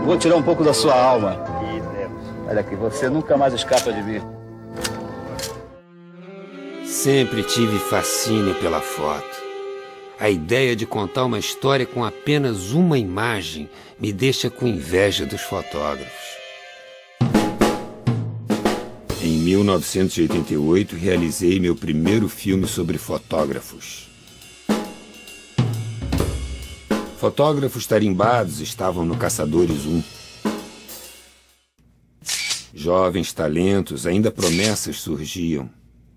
Vou tirar um pouco da sua alma. Olha aqui, você nunca mais escapa de mim. Sempre tive fascínio pela foto. A ideia de contar uma história com apenas uma imagem me deixa com inveja dos fotógrafos. Em 1988, realizei meu primeiro filme sobre fotógrafos. Fotógrafos tarimbados estavam no Caçadores 1. Jovens talentos, ainda promessas surgiam.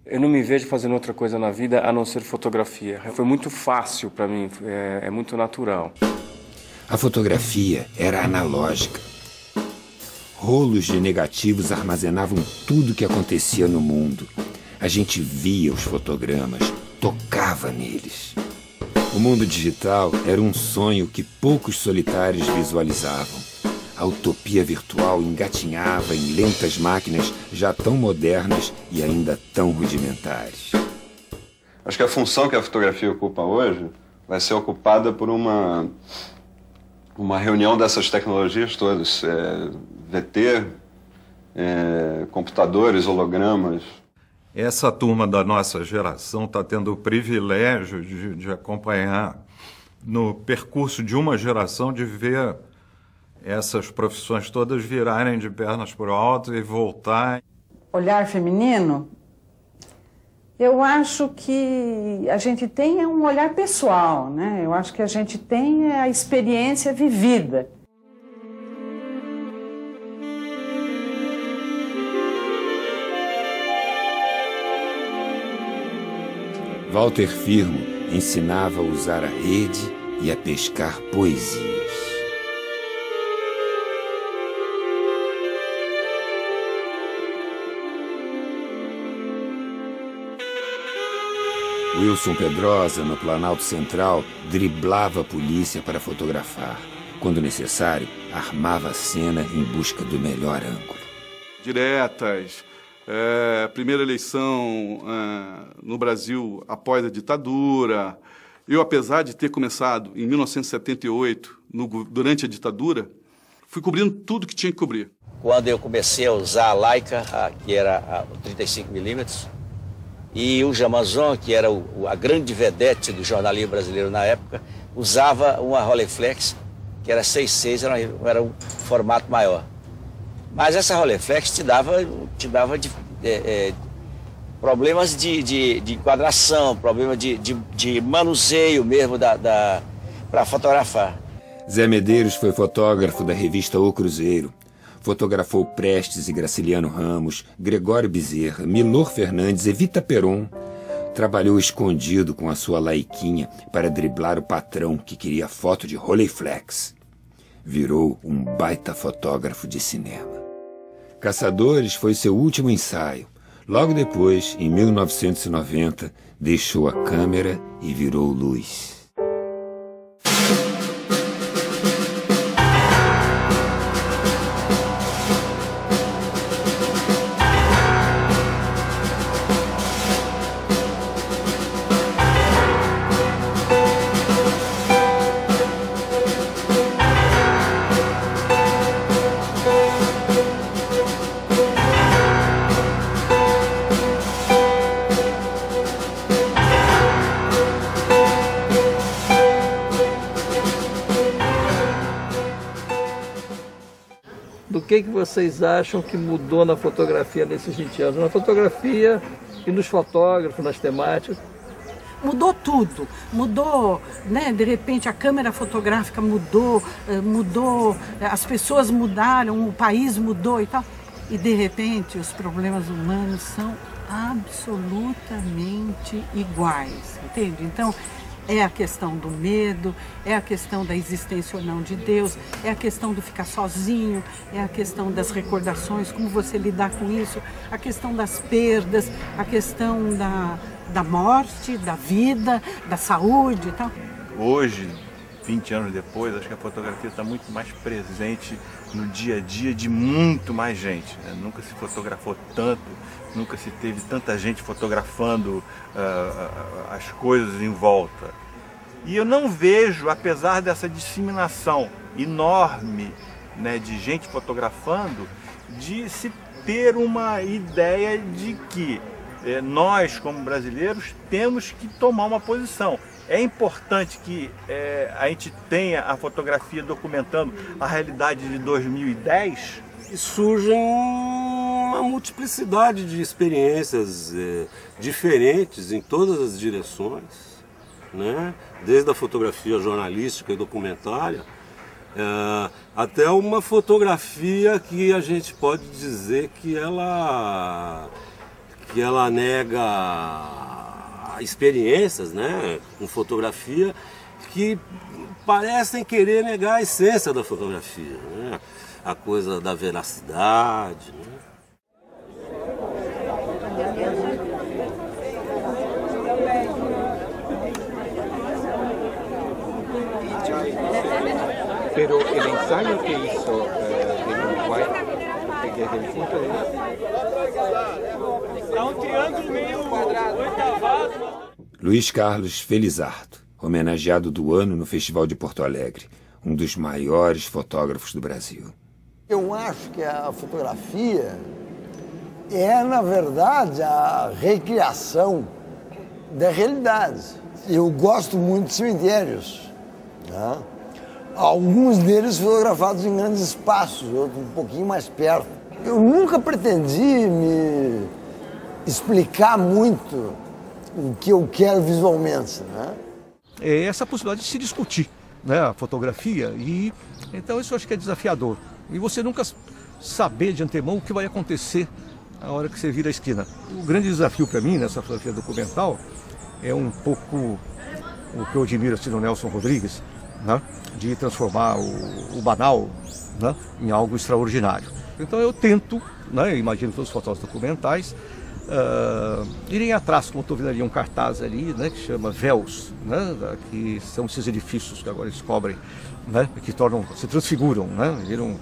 Eu não me vejo fazendo outra coisa na vida a não ser fotografia. Foi muito fácil para mim, é muito natural. A fotografia era analógica. Rolos de negativos armazenavam tudo o que acontecia no mundo. A gente via os fotogramas, tocava neles. O mundo digital era um sonho que poucos solitários visualizavam. A utopia virtual engatinhava em lentas máquinas já tão modernas e ainda tão rudimentares. Acho que a função que a fotografia ocupa hoje vai ser ocupada por uma reunião dessas tecnologias todas. VT, computadores, hologramas. Essa turma da nossa geração está tendo o privilégio de acompanhar no percurso de uma geração, de ver essas profissões todas virarem de pernas para o alto e voltar. Olhar feminino, eu acho que a gente tem um olhar pessoal, né? Eu acho que a gente tem a experiência vivida. Walter Firmo ensinava a usar a rede e a pescar poesias. Wilson Pedrosa, no Planalto Central, driblava a polícia para fotografar. Quando necessário, armava a cena em busca do melhor ângulo. Diretas, primeira eleição no Brasil após a ditadura. Eu, apesar de ter começado em 1978, durante a ditadura, fui cobrindo tudo que tinha que cobrir. Quando eu comecei a usar a Leica, que era o 35mm, e o Jamazon, que era a grande vedete do jornalismo brasileiro na época, usava uma Rolleiflex, que era 6.6, era um formato maior. Mas essa Rolleiflex te dava problemas de enquadração, problema de manuseio mesmo para fotografar. Zé Medeiros foi fotógrafo da revista O Cruzeiro. Fotografou Prestes e Graciliano Ramos, Gregório Bezerra, Milor Fernandes, Evita Peron. Trabalhou escondido com a sua laiquinha para driblar o patrão que queria foto de Rolleiflex. Virou um baita fotógrafo de cinema. Caçadores foi seu último ensaio. Logo depois, em 1990, deixou a câmera e virou luz. Do que vocês acham que mudou na fotografia nesses 20 anos? Na fotografia e nos fotógrafos, nas temáticas? Mudou tudo, mudou, né? De repente a câmera fotográfica mudou, as pessoas mudaram, o país mudou e tal. E de repente os problemas humanos são absolutamente iguais, entende? Então, é a questão do medo, é a questão da existência ou não de Deus, é a questão do ficar sozinho, é a questão das recordações, como você lidar com isso, a questão das perdas, a questão da morte, da vida, da saúde e tal. Hoje, 20 anos depois, acho que a fotografia está muito mais presente no dia a dia de muito mais gente, né? Nunca se fotografou tanto, nunca se teve tanta gente fotografando as coisas em volta. E eu não vejo, apesar dessa disseminação enorme né, de gente fotografando, de se ter uma ideia de que nós, como brasileiros, temos que tomar uma posição. É importante que a gente tenha a fotografia documentando a realidade de 2010. E surgem uma multiplicidade de experiências diferentes em todas as direções, né? Desde a fotografia jornalística e documentária, até uma fotografia que a gente pode dizer que ela nega experiências, né, com fotografia que parecem querer negar a essência da fotografia, né? A coisa da veracidade, né? Pero el ensayo que hizo en Uruguay, desde el punto de vista... um triângulo meio oitavado. Luiz Carlos Felizardo, homenageado do ano no Festival de Porto Alegre, um dos maiores fotógrafos do Brasil. Eu acho que a fotografia é, na verdade, a recriação da realidade. Eu gosto muito de cemitérios, né? Alguns deles fotografados em grandes espaços, outros um pouquinho mais perto. Eu nunca pretendi me explicar muito o que eu quero visualmente, né? É essa possibilidade de se discutir, né, a fotografia, e então isso eu acho que é desafiador. E você nunca saber de antemão o que vai acontecer na hora que você vira a esquina. O grande desafio para mim nessa fotografia documental é um pouco o que eu admiro assim, no Nelson Rodrigues, né, de transformar o banal, né, em algo extraordinário. Então eu tento, né, imagino todos os fotógrafos documentais, irem atrás, como estou vendo ali um cartaz ali, né, que chama Véus, né, que são esses edifícios que agora eles cobrem, né, que se transfiguram, né, viram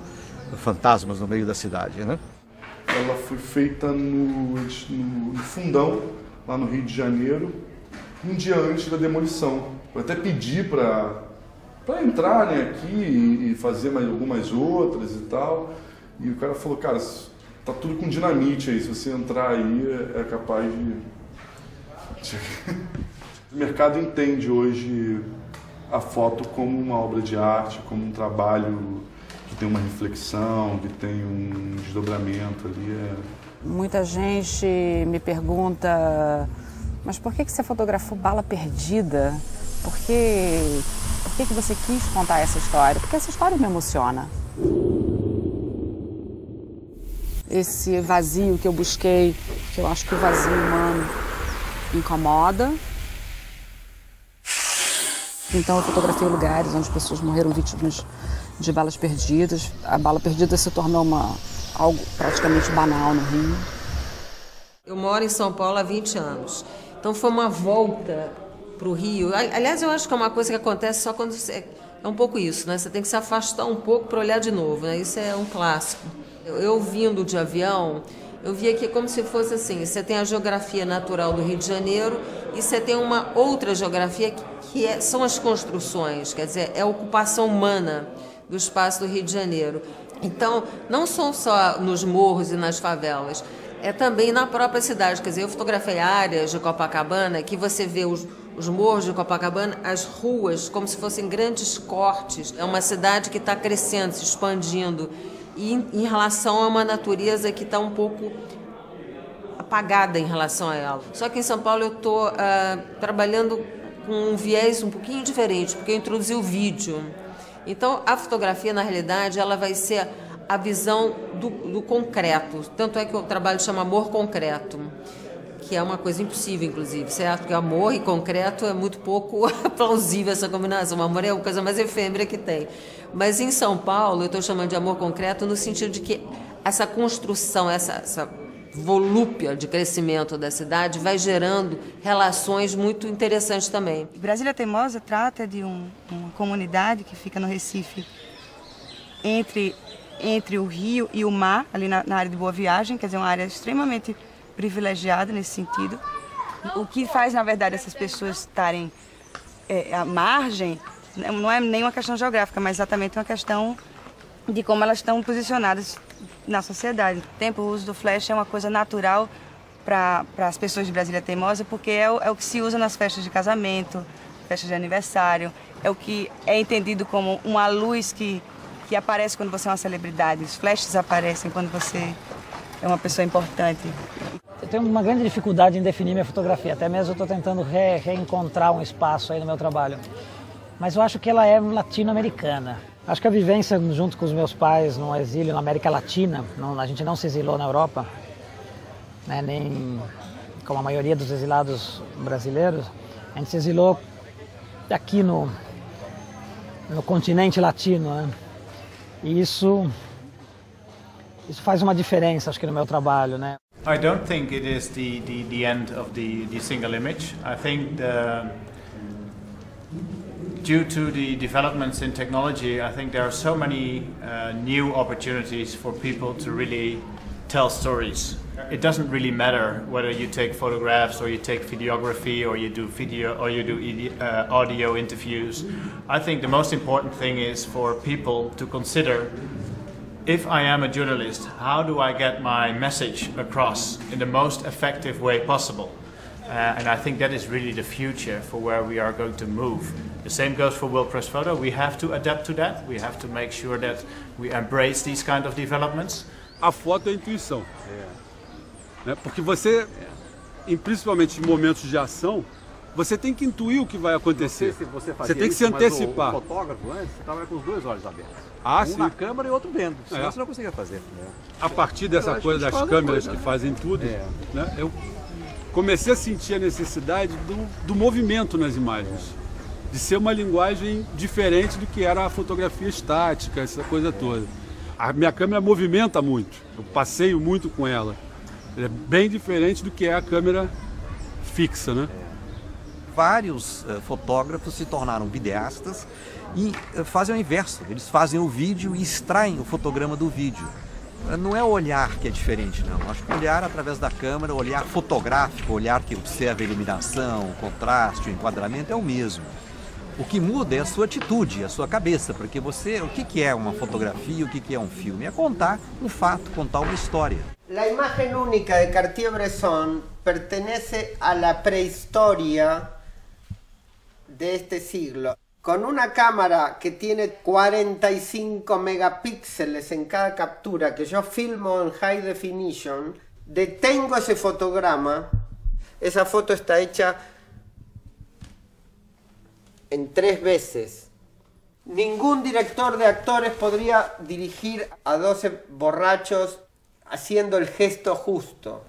fantasmas no meio da cidade, né. Ela foi feita no Fundão, lá no Rio de Janeiro, um dia antes da demolição. Eu até pedi para entrar, né, aqui e fazer mais algumas outras e tal. E o cara falou, cara, tá tudo com dinamite aí, se você entrar aí é capaz de... O mercado entende hoje a foto como uma obra de arte, como um trabalho que tem uma reflexão, que tem um desdobramento ali. Muita gente me pergunta, mas por que você fotografou Bala Perdida? Por que você quis contar essa história? Porque essa história me emociona. Esse vazio que eu busquei, que eu acho que o vazio humano incomoda. Então eu fotografei lugares onde pessoas morreram vítimas de balas perdidas. A bala perdida se tornou algo praticamente banal no Rio. Eu moro em São Paulo há 20 anos, então foi uma volta para o Rio. Aliás, eu acho que é uma coisa que acontece só quando você... É um pouco isso, né? Você tem que se afastar um pouco para olhar de novo, né? Isso é um clássico. Eu vindo de avião, eu via que como se fosse assim, você tem a geografia natural do Rio de Janeiro e você tem uma outra geografia são as construções, quer dizer, é a ocupação humana do espaço do Rio de Janeiro. Então, não são só nos morros e nas favelas, é também na própria cidade. Quer dizer, eu fotografei áreas de Copacabana que você vê os morros de Copacabana, as ruas, como se fossem grandes cortes. É uma cidade que está crescendo, se expandindo. E em relação a uma natureza que está um pouco apagada em relação a ela. Só que em São Paulo eu estou trabalhando com um viés um pouquinho diferente, porque eu introduzi o vídeo. Então, a fotografia, na realidade, ela vai ser a visão do concreto. Tanto é que o trabalho chama Amor Concreto, que é uma coisa impossível, inclusive, certo? Porque amor e concreto é muito pouco plausível essa combinação. O amor é a coisa mais efêmera que tem. Mas em São Paulo, eu estou chamando de amor concreto no sentido de que essa construção, essa volúpia de crescimento da cidade vai gerando relações muito interessantes também. Brasília Teimosa trata de uma comunidade que fica no Recife entre o rio e o mar, ali na área de Boa Viagem, quer dizer, uma área extremamente privilegiada nesse sentido. O que faz, na verdade, essas pessoas estarem à margem não é nem uma questão geográfica, mas exatamente uma questão de como elas estão posicionadas na sociedade. O tempo, o uso do flash é uma coisa natural para as pessoas de Brasília Teimosa, porque é o que se usa nas festas de casamento, festas de aniversário, é o que é entendido como uma luz que aparece quando você é uma celebridade. Os flashes aparecem quando você é uma pessoa importante. Eu tenho uma grande dificuldade em definir minha fotografia, até mesmo eu estou tentando reencontrar um espaço aí no meu trabalho. Mas eu acho que ela é latino-americana. Acho que a vivência junto com os meus pais no exílio na América Latina, a gente não se exilou na Europa, né, nem como a maioria dos exilados brasileiros, a gente se exilou aqui no continente latino, né? E isso faz uma diferença, acho que, no meu trabalho, né? I don't think it is the end of the single image. I think due to the developments in technology, I think there are so many new opportunities for people to really tell stories. It doesn't really matter whether you take photographs or you take videography or you do video or you do audio interviews. I think the most important thing is for people to consider, if I am a journalist, how do I get my message across in the most effective way possible? And I think that is really the future for where we are going to move. The same goes for World Press Photo. We have to adapt to that. We have to make sure that we embrace these kind of developments. A foto é intuição. Né? Porque você, principalmente em momentos de ação, você tem que intuir o que vai acontecer. Você tem que se antecipar. O fotógrafo antes estava com os dois olhos abertos. Sim. Na câmera e outro vendo. Senão você não conseguia fazer. A partir dessa coisa das câmeras que fazem tudo, né? Eu comecei a sentir a necessidade do movimento nas imagens. De ser uma linguagem diferente do que era a fotografia estática, essa coisa toda. A minha câmera movimenta muito, eu passeio muito com ela. É bem diferente do que é a câmera fixa, né? Vários fotógrafos se tornaram videastas e fazem o inverso. Eles fazem o vídeo e extraem o fotograma do vídeo. Não é o olhar que é diferente, não. Acho que o olhar através da câmera, o olhar fotográfico, o olhar que observa a iluminação, o contraste, o enquadramento é o mesmo. O que muda é a sua atitude, a sua cabeça, porque você, o que é uma fotografia, o que é um filme? É contar um fato, contar uma história. La imagen única de Cartier-Bresson pertenece a la prehistoria de este siglo. Con una cámara que tiene 45 megapíxeles en cada captura, que yo filmo en high definition, detengo ese fotograma. Esa foto está hecha en 3 veces. Ningún director de actores podría dirigir a 12 borrachos haciendo el gesto justo.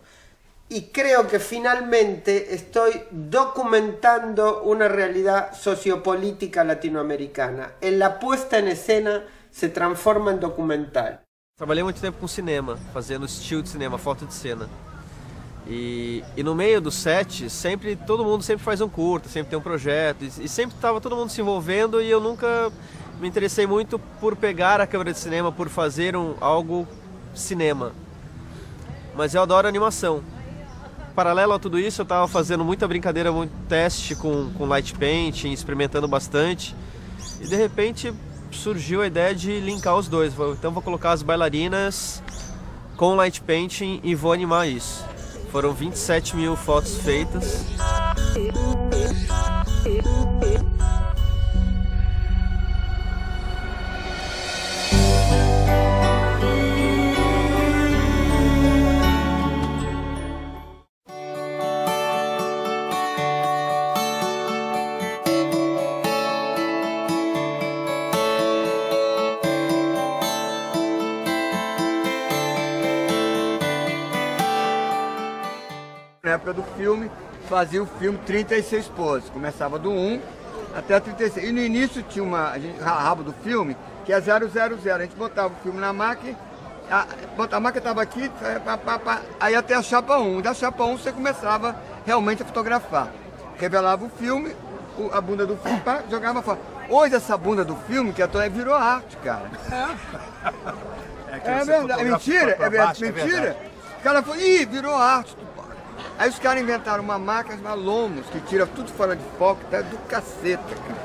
Y creo que finalmente estoy documentando una realidad sociopolítica latinoamericana. En la puesta en escena se transforma en documental. Trabalhei muito tempo com cinema, fazendo estilo de cinema, foto de cena. E no meio do set, todo mundo sempre faz um curta, sempre tem um projeto, e sempre estava todo mundo se envolvendo, e eu nunca me interessei muito por pegar a câmera de cinema, por fazer algo cinema. Mas eu adoro animação. Paralelo a tudo isso, eu estava fazendo muita brincadeira, muito teste com light painting, experimentando bastante, e de repente surgiu a ideia de linkar os dois. Então vou colocar as bailarinas com light painting e vou animar isso. Foram 27 mil fotos feitas. Na época do filme, fazia o filme 36 poses. Começava do 1 até a 36. E no início tinha a rabo do filme, que é 000. A gente botava o filme na máquina, a máquina estava aqui, aí até a chapa 1. Da chapa 1 você começava realmente a fotografar. Revelava o filme, a bunda do filme, jogava fora. Hoje essa bunda do filme, que virou arte, cara. É verdade. É mentira? É verdade. Mentira? O cara falou, virou arte. Aí os caras inventaram uma máquina, uma Lomos, que tira tudo fora de foco, tá do caceta, cara.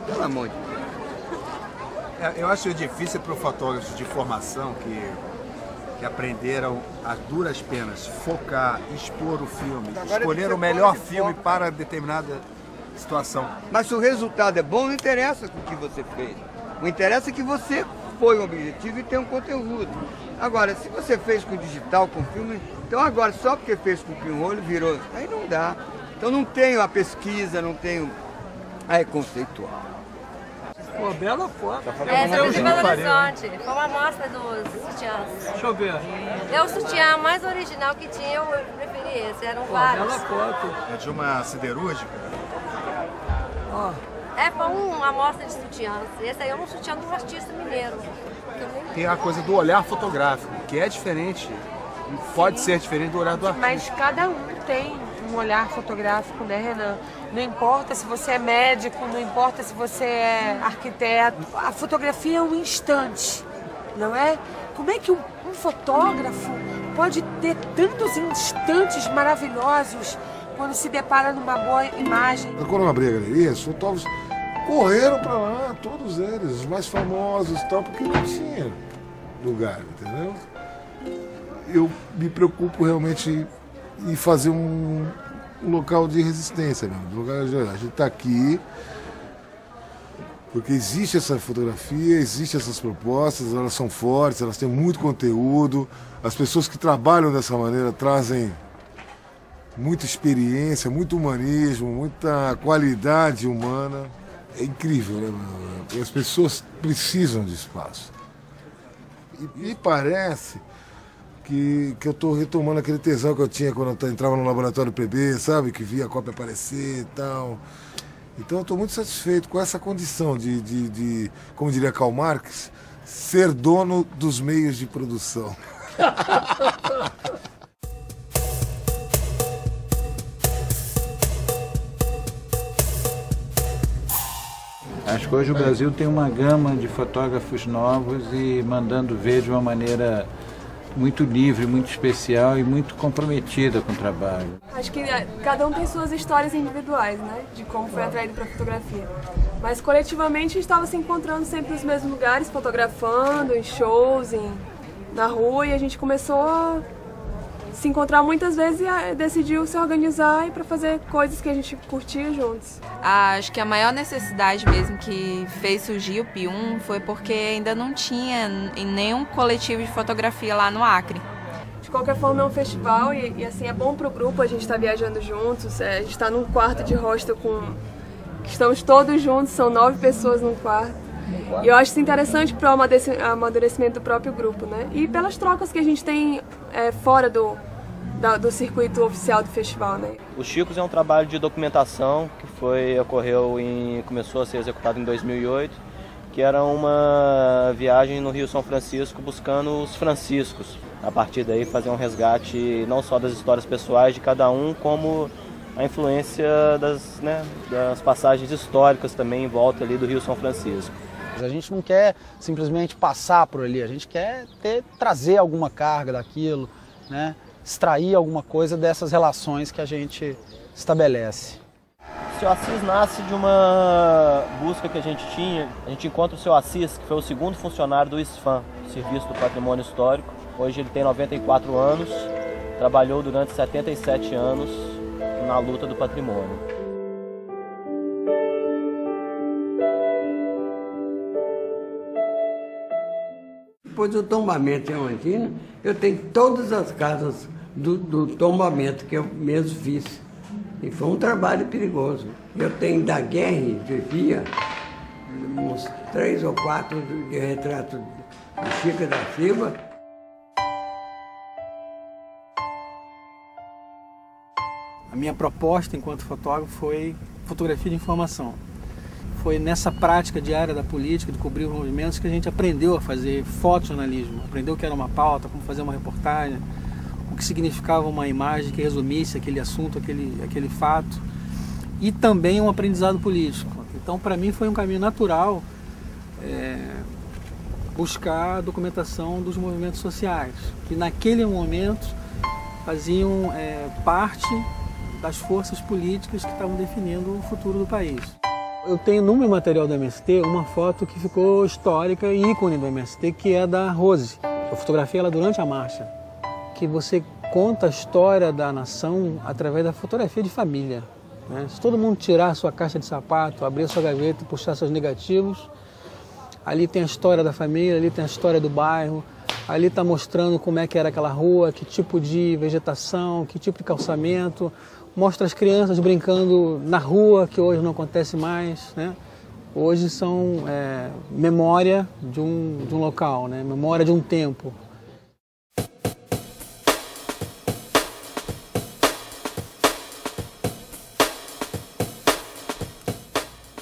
Pelo amor de Deus. Eu acho difícil para os fotógrafos de formação que aprenderam a duras penas focar, expor o filme, escolher o melhor filme para determinada situação. Mas se o resultado é bom, não interessa o que você fez. O interessa é que você foi um objetivo e tem um conteúdo. Agora, se você fez com digital, com filme, então agora só porque fez com pinhole virou, aí não dá. Então não tenho a pesquisa, não tenho a conceitual. Pô, bela foto. Essa de Belo Horizonte. Foi uma amostra dos sutiãs. Deixa eu ver. É o sutiã mais original que tinha, eu preferi esse. Eram vários. Bela foto. É de uma siderúrgica? Ó. Foi uma amostra de sutiãs. Esse aí é um sutiã de um artista mineiro. Tem a coisa do olhar fotográfico, que é diferente. Pode ser diferente do olhar do artista. Mas cada um tem um olhar fotográfico, né, Renan? Não importa se você é médico, não importa se você é arquiteto. A fotografia é um instante, não é? Como é que um fotógrafo pode ter tantos instantes maravilhosos quando se depara numa boa imagem? Quando eu abri a galeria, os fotógrafos correram para lá, todos eles, os mais famosos e tal, porque não tinha lugar, entendeu? Eu me preocupo realmente em fazer um local de resistência mesmo. A gente está aqui porque existe essa fotografia, existem essas propostas, elas são fortes, elas têm muito conteúdo. As pessoas que trabalham dessa maneira trazem muita experiência, muito humanismo, muita qualidade humana. É incrível, né? As pessoas precisam de espaço. E me parece que eu estou retomando aquele tesão que eu tinha quando eu entrava no laboratório PB, sabe? Que via a cópia aparecer e tal. Então eu estou muito satisfeito com essa condição de, como diria Karl Marx, ser dono dos meios de produção. Acho que hoje o Brasil tem uma gama de fotógrafos novos e mandando ver de uma maneira muito livre, muito especial e muito comprometida com o trabalho. Acho que cada um tem suas histórias individuais, né? De como foi atraído para a fotografia. Mas coletivamente a gente estava se encontrando sempre nos mesmos lugares, fotografando, em shows, na rua, e a gente começou a se encontrar muitas vezes e decidiu se organizar para fazer coisas que a gente curtia juntos. Acho que a maior necessidade mesmo que fez surgir o P1 foi porque ainda não tinha nenhum coletivo de fotografia lá no Acre. De qualquer forma é um festival e assim, é bom para o grupo, a gente está viajando juntos, a gente está num quarto de hostel estamos todos juntos, são 9 pessoas num quarto. E eu acho isso interessante para o amadurecimento do próprio grupo, né? E pelas trocas que a gente tem fora do circuito oficial do festival, né? O Chicos é um trabalho de documentação que começou a ser executado em 2008, que era uma viagem no Rio São Francisco buscando os franciscos. A partir daí fazer um resgate não só das histórias pessoais de cada um, como a influência das passagens históricas também em volta ali do Rio São Francisco. A gente não quer simplesmente passar por ali, a gente quer trazer alguma carga daquilo, né? Extrair alguma coisa dessas relações que a gente estabelece. O Seu Assis nasce de uma busca que a gente tinha. A gente encontra o Seu Assis, que foi o segundo funcionário do ISFAM, Serviço do Patrimônio Histórico. Hoje ele tem 94 anos, trabalhou durante 77 anos na luta do patrimônio. Depois do tombamento em Ondina, eu tenho todas as casas do tombamento que eu mesmo fiz. E foi um trabalho perigoso. Eu tenho da guerra, vivia uns 3 ou 4 de retrato de Chico da Silva. A minha proposta enquanto fotógrafo foi fotografia de informação. Foi nessa prática diária da política, de cobrir os movimentos, que a gente aprendeu a fazer fotojornalismo, aprendeu o que era uma pauta, como fazer uma reportagem, o que significava uma imagem que resumisse aquele assunto, aquele fato, e também um aprendizado político. Então, para mim, foi um caminho natural buscar a documentação dos movimentos sociais, que naquele momento faziam parte das forças políticas que estavam definindo o futuro do país. Eu tenho no meu material do MST uma foto que ficou histórica e ícone do MST, que é da Rose. Eu fotografei ela durante a marcha, que você conta a história da nação através da fotografia de família. Né? Se todo mundo tirar a sua caixa de sapato, abrir a sua gaveta e puxar seus negativos, ali tem a história da família, ali tem a história do bairro, ali está mostrando como é que era aquela rua, que tipo de vegetação, que tipo de calçamento. Mostra as crianças brincando na rua, que hoje não acontece mais, né? Hoje são memória de um local, né? Memória de um tempo.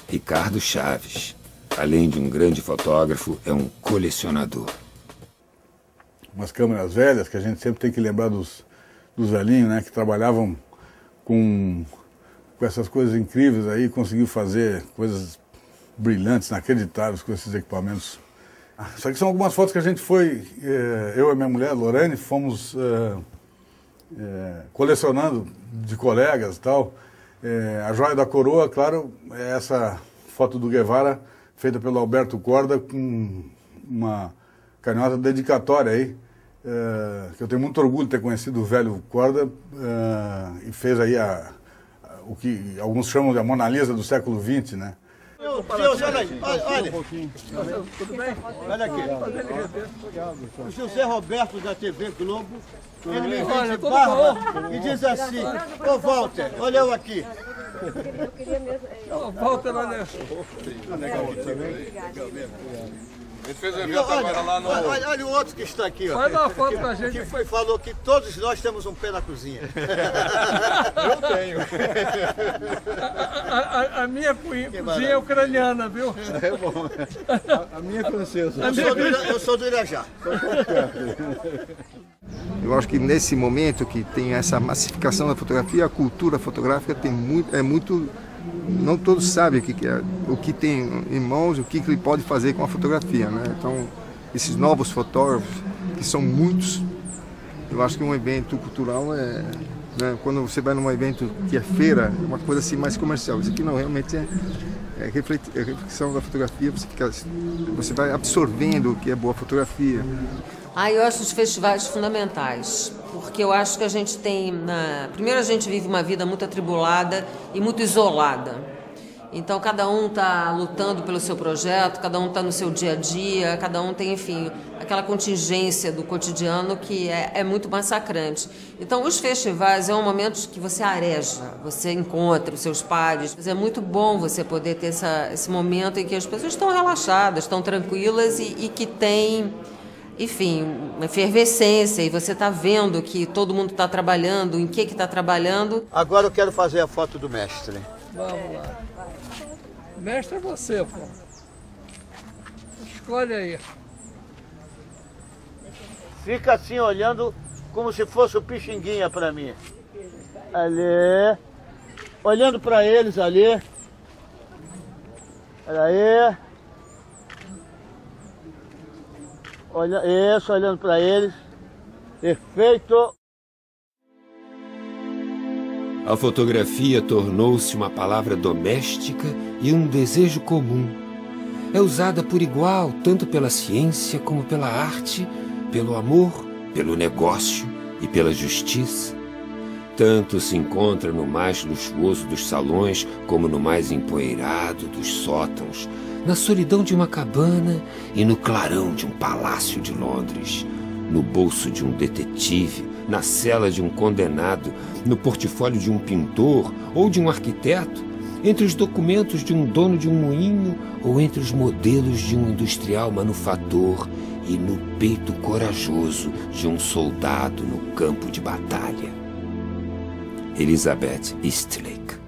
Ricardo Chaves, além de um grande fotógrafo, é um colecionador. Umas câmeras velhas que a gente sempre tem que lembrar dos velhinhos, né? Que trabalhavam com essas coisas incríveis aí, conseguiu fazer coisas brilhantes, inacreditáveis com esses equipamentos. Isso aqui são algumas fotos que a gente foi, eu e a minha mulher, Lorane, fomos colecionando de colegas e tal. A joia da coroa, claro, é essa foto do Guevara, feita pelo Alberto Korda, com uma carinhosa dedicatória aí, que eu tenho muito orgulho de ter conhecido o velho Korda, e fez aí o que alguns chamam de a Mona Lisa do século XX, né? Olha aí, olha. Tudo bem? Olha aqui. O José Roberto da TV Globo, ele me vem de barba e diz assim: ô Walter, olha eu aqui. Walter, olha. Ele fez um evento agora lá no... Olha o outro que está aqui, ó. Vai dar uma foto pra gente. Que falou que todos nós temos um pé na cozinha. Eu tenho. A minha cozinha é ucraniana, viu? É bom. A minha é francesa. Eu sou do Irajá. Eu acho que nesse momento que tem essa massificação da fotografia, a cultura fotográfica é muito... Não todos sabem o que tem em mãos, o que ele pode fazer com a fotografia, né? Então, esses novos fotógrafos, que são muitos, eu acho que um evento cultural né? Quando você vai num evento que é feira, é uma coisa assim mais comercial. Isso aqui não, realmente é reflexão da fotografia, você vai absorvendo o que é boa fotografia. Eu acho os festivais fundamentais, porque eu acho que a gente tem... Primeiro, a gente vive uma vida muito atribulada e muito isolada. Então, cada um está lutando pelo seu projeto, cada um está no seu dia a dia, cada um tem, enfim, aquela contingência do cotidiano que é muito massacrante. Então, os festivais é um momento que você areja, você encontra os seus pares. É muito bom você poder ter esse momento em que as pessoas estão relaxadas, estão tranquilas e que tem... Enfim, uma efervescência, e você está vendo que todo mundo está trabalhando, em que está trabalhando. Agora eu quero fazer a foto do mestre. Vamos lá. Mestre é você, pô. Escolhe aí. Fica assim olhando como se fosse o Pixinguinha para mim. Ali. Olhando para eles ali. Olha aí. Olhando para eles. Perfeito. A fotografia tornou-se uma palavra doméstica e um desejo comum. É usada por igual tanto pela ciência como pela arte, pelo amor, pelo negócio e pela justiça. Tanto se encontra no mais luxuoso dos salões como no mais empoeirado dos sótãos, na solidão de uma cabana e no clarão de um palácio de Londres, no bolso de um detetive, na cela de um condenado, no portfólio de um pintor ou de um arquiteto, entre os documentos de um dono de um moinho ou entre os modelos de um industrial manufator e no peito corajoso de um soldado no campo de batalha. Elizabeth Eastlake.